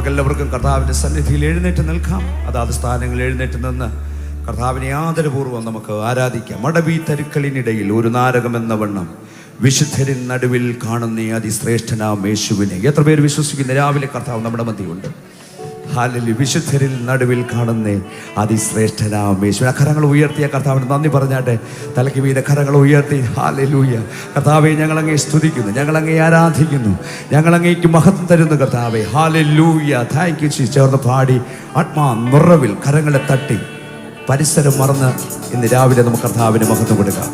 നമുക്കെല്ലാവർക്കും കർത്താവിൻ്റെ സന്നിധിയിൽ എഴുന്നേറ്റ് നിൽക്കാം. അതാത് സ്ഥാനങ്ങളിൽ എഴുന്നേറ്റ് നിന്ന് കർത്താവിനെ ആദരപൂർവ്വം നമുക്ക് ആരാധിക്കാം. മടവി തരുക്കളിനിടയിൽ ഒരു നാരകമെന്ന വണ്ണം വിശുദ്ധരിൻ നടുവിൽ കാണുന്ന അതിശ്രേഷ്ഠനാം യേശുവിനെ. എത്ര പേര് വിശ്വസിക്കുന്ന രാവിലെ കർത്താവ് നമ്മുടെ മധ്യമുണ്ട്? ഹല്ലേലൂയ. വിശുദ്ധരിൽ നടുവിൽ കാണുന്ന അതിശ്രേഷ്ഠനാം യേശുവിനെ. കരങ്ങൾ ഉയർത്തിയ കർത്താവിന് നന്ദി പറഞ്ഞാട്ടെ. തലയ്ക്ക് വീത കരങ്ങൾ ഉയർത്തി ഹല്ലേലൂയ. കർത്താവെ, ഞങ്ങളങ്ങേ സ്തുതിക്കുന്നു, ഞങ്ങളങ്ങേ ആരാധിക്കുന്നു, ഞങ്ങളങ്ങേക്ക് മഹത്വം തരുന്നു കർത്താവെ. ഹല്ലേലൂയ. Thank you Jesus. ചേർന്ന് പാടി ആത്മാ നിറവിൽ കരങ്ങളെ തട്ടി പരിസരം മറന്ന് ഇന്ന് രാവിലെ നമുക്ക് കർത്താവിന് മഹത്വം കൊടുക്കാം.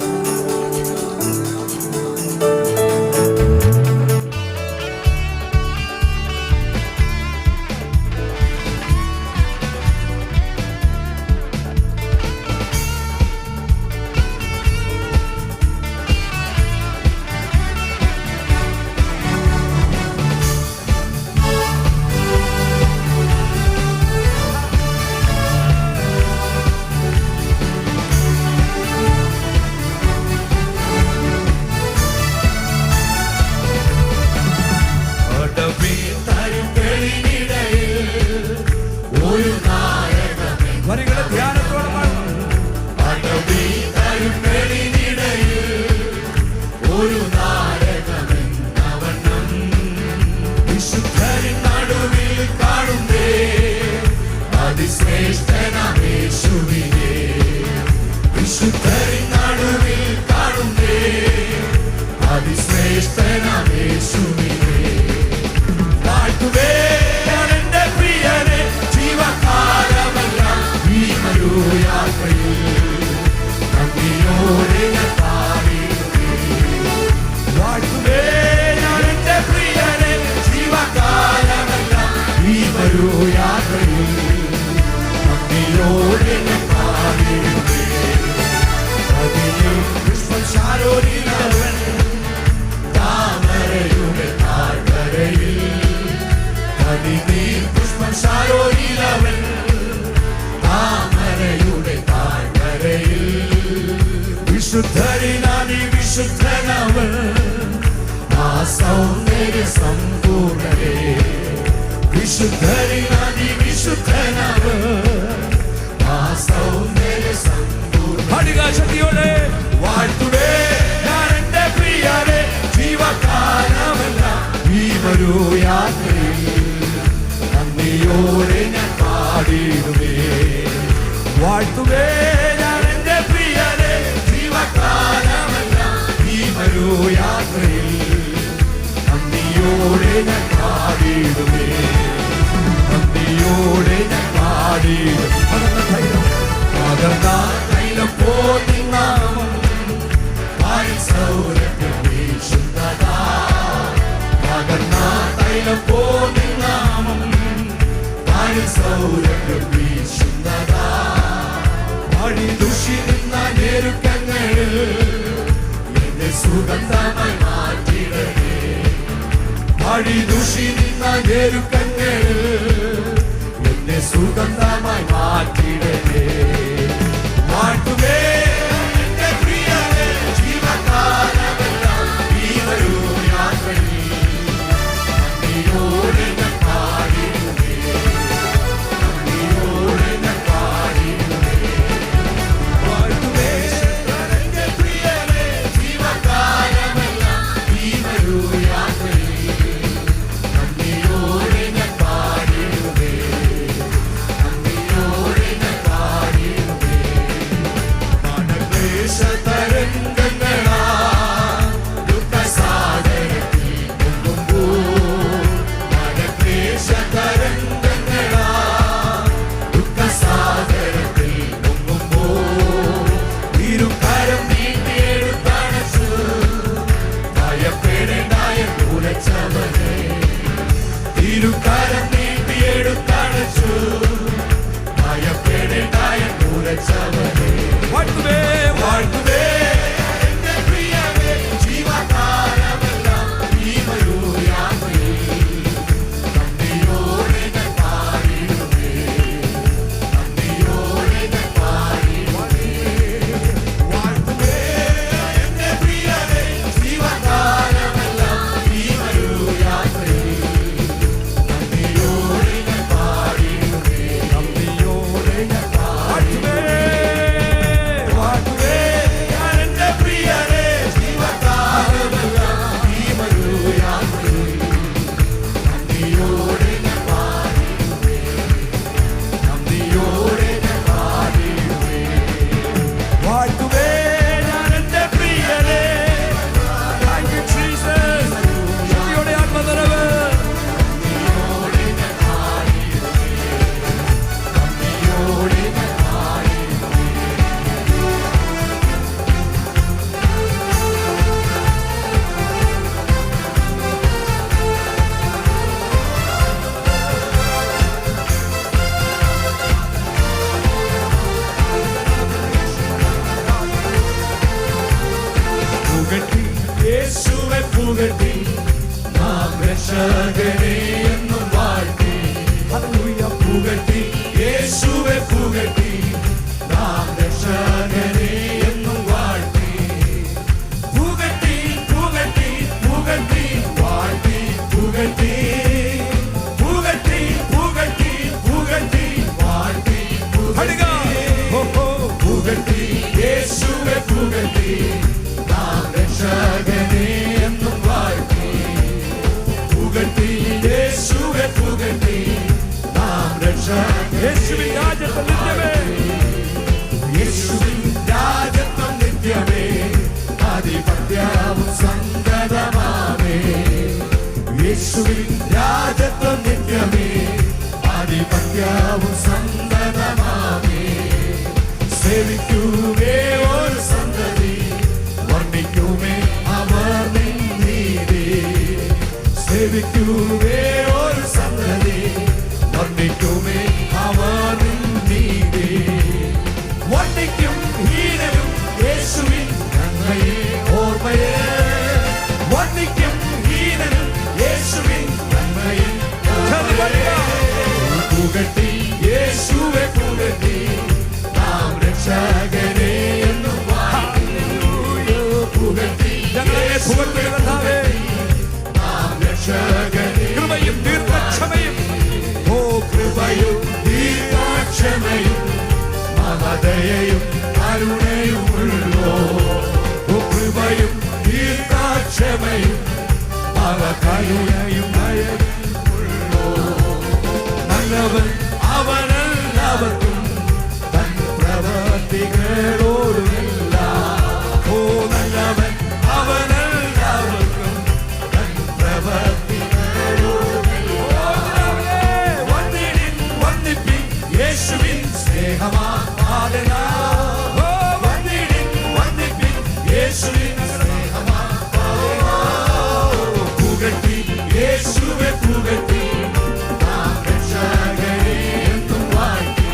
യേശുവിൻ രാജ്യത്വം നിത്യമേ, യേശുവിൻ രാജ്യത്വം നിത്യമേ, ആധിപത്യവും സന്തതമാമേ. യേശുവിൻ രാജ്യത്വം നിത്യമേ, ആധിപത്യവും സന്തതമാമേ. സേവിക്കുമേ ഒരു സന്തതി, വർണ്ണിക്കുമേ അവർ നിൻ നീതി. സേവിക്കുമേ ഒരു സന്തതി, വർണ്ണിക്കുമേ അവർ നിൻ നീതി. വർണ്ണിക്കും ഹീനരും യേശുവിൻ നന്മയെ ഓർമ്മയെ. വർണ്ണിക്കും ഹീനരും യേശുവിൻ നന്മയെ ഓർമ്മയെ. പുകഴ്ത്തി യേശുവെ പുകഴ്ത്തി, നാം രക്ഷകനെ എന്നും പുകഴ്ത്തി യേശുവെ പുകഴ്ത്തി, നാം രക്ഷകനെ. കൃപയും ദീർഘക്ഷമയും, ഓ കൃപയും ദീർഘക്ഷമയും, മഹദയയും കരുണയുമുള്ളോ. ഓ കൃപയും ദീർഘക്ഷമയും, മഹകരുണയും ദയയുമുള്ളോ. നല്ലവൻ അവനെല്ലാവർക്കും തൻ പ്രവൃത്തികളോടുമെല്ലാം. ഓ നല്ലവൻ അവനെല്ലാവർക്കും തൻ പ്രവൃത്തികളോടുമെല്ലാം. വന്നിടിൻ വന്നിപ്പിൻ യേശുവിൻ സ്നേഹമാ. വന്നിടിൻ വന്നിപ്പിൻ യേശുവിൻ സ്നേഹമാ. പുകഴ്ത്തി യേശുവെ പുകഴ്ത്തി, നാം രക്ഷകനെ എന്നും വാഴ്ത്തി.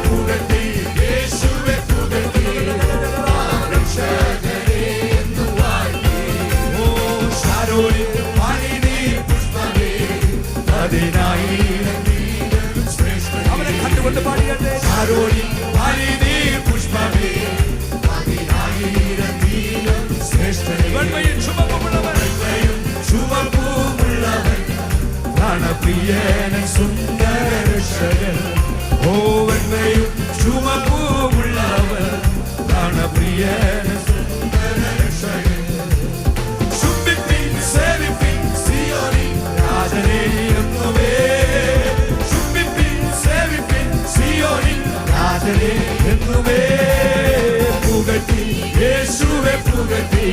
പുകഴ്ത്തി യേശുവെ പുകഴ്ത്തി, നാം രക്ഷകനെ എന്നും വാഴ്ത്തി. ഓ ശാരോനിൽ പനിനീർ പുഷ്പമേ, 10,000 ശ്രേഷ്ഠ. അവനെ കണ്ടുകൊണ്ട് പാടിയട്ടെ. ശാരോനിൽ പനിനീർ പുഷ്പമേ, 10,000 ശ്രേഷ്ഠ. വെണ്മയും ചുമപ്പുമുള്ളവൻ, ചുവപ്പുമുള്ളവൻ, പ്രാണപ്രിയനൻ സുന്ദര രക്ഷകൻ. ഓ വെണ്മയും ചുവപ്പുമുള്ളവൻ, പ്രാണപ്രിയനൻ സുന്ദര രക്ഷകൻ. ചുംബിപ്പിൻ സേവിപ്പിൻ സിയോനിൻ രാജനെ എന്നുമേ. ചുംബിപ്പിൻ സേവിപ്പിൻ സിയോനിൻ രാജനെ എന്നുമേ. പുകഴ്ത്തി യേശുവെ പുകഴ്ത്തി,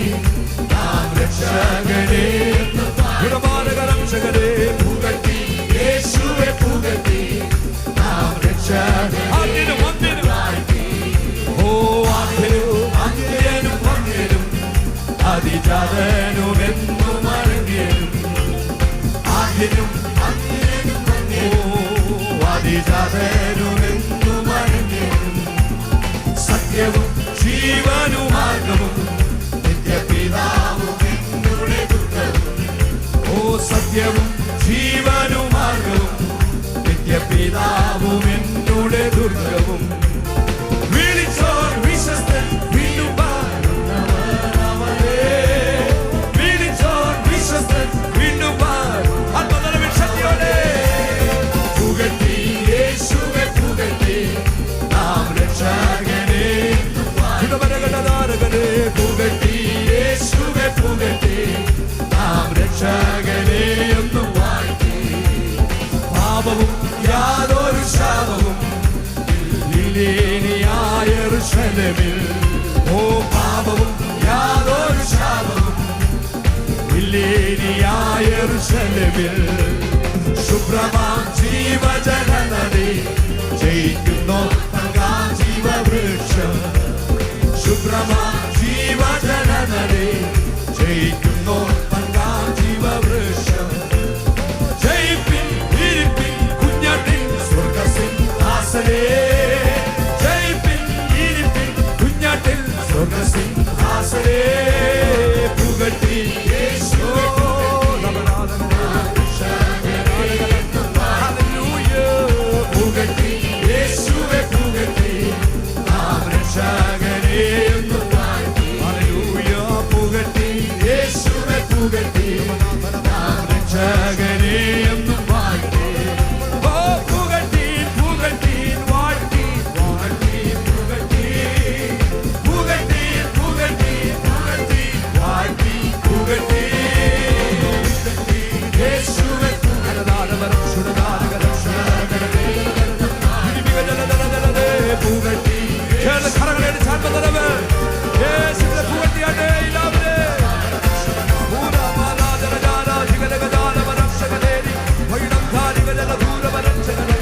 നാം രക്ഷകനെ എന്നും ഗുണമാനകരക്ഷകരെ. പുകഴ്ത്തി യേശുവെ പുകഴ്ത്തി, നാം രക്ഷകനെ ആദ്യനും അന്ത്യനും, വാഴ്ത്തി. ഓ ആദ്യനും അന്ത്യനും വന്ദ്യനും, അതിജാതനും എന്നും അരണ്യനും. ആദ്യനും അന്ത്യനും വന്ദ്യനും, അതിജാതനും എന്നും അരണ്യനും. സത്യവും ജീവനും മാർഗവും, നിത്യപിതാവും എന്നുടെ ദുർഗവും. ഓ സത്യവും ജീവനും മാർഗവും, നിത്യപിതാവും എന്നുടെ ദുർഗവും. വിളിച്ചോർ വിശ്വസ്തൻ വീണ്ടും വരുന്നവനവനേ. വിളിച്ചോർ വിശ്വസ്തൻ വീണ്ടും വരും. ആത്മനിറവിൻ ശക്തിയോടെ പുകഴ്ത്തി യേശുവെ പുകഴ്ത്തി, നാം രക്ഷകനെ ഗുണമരകടനാരകനെ. പുകഴ്ത്തി യേശുവെ പുകഴ്ത്തി, നാം രക്ഷകനെ എന്നും വാഴ്ത്തി. പാപവും യാതൊരു ശാപവും ഇല്ലേനിയായ യെരൂശലേമിൽ. ഓ പാപവും യാതൊരു ശാപവും ഇല്ലേനിയായ യെരൂശലേമിൽ. ശുഭ്രമാം ജീവജല നദി, ജയിക്കുന്നോ തങ്കാം ജീവവൃക്ഷം. ശുഭ്രമാം ജീവജല നദി, ജയിക്കുന്നോ തങ്കാം ജീവവൃക്ഷം. ജയിപ്പിൻ ഇരിപ്പിൻ കുഞ്ഞാട്ടിൻ സ്വർഗസിംഹാസനേ. ജയിപ്പിൻ ഇരിപ്പിൻ കുഞ്ഞാട്ടിൻ സ്വർഗസിംഹാസനേ. പുകഴ്ത്തി യേശുവെ പുകഴ്ത്തി യേശുവെ പുകഴ്ത്തി, നാം രക്ഷകനെ എന്നും ദൂരപരഞ്ചകര